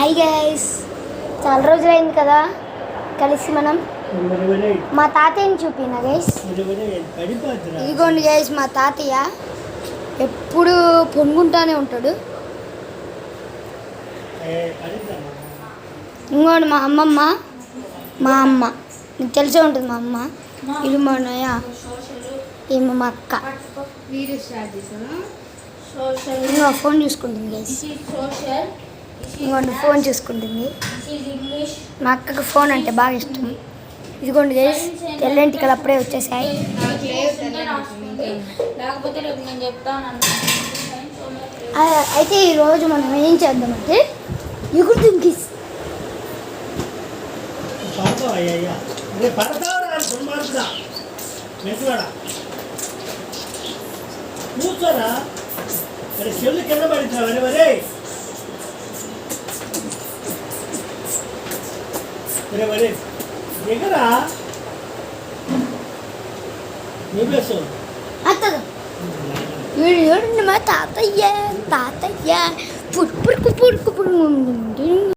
Hi guys, చాలా రోజులైంది కదా కలిసి మనం. మా తాతయ్యని చూపినా గైస్. ఇదిగోండి గైస్, మా తాతయ్య ఎప్పుడు పొనుకుంటానే ఉంటాడు. ఇంకోండి మా అమ్మమ్మ, మా అమ్మ, నీకు తెలిసే ఉంటుంది మా అమ్మ. ఇది మా అన్నయ్య, ఏమో మా అక్క. ఇంకా ఫోన్ చూసుకుంటుంది గైస్. ఇంకోండి ఫోన్ చూసుకుంటుంది. మా అక్కకి ఫోన్ అంటే బాగా ఇష్టం. ఇదిగోండి గైస్, తెల్లంటికలు అప్పుడే వచ్చేసాయి. అయితే ఈరోజు మనం ఏం చేద్దామంటే ఎగురు దుంకిస్. కూర్చోరా, చెల్లి కింద పడించావు. అరే వరే వరే వరే ఎగరా మా తాతయ్య తాతయ్య పుడుకు పుడుకు పుడుకు.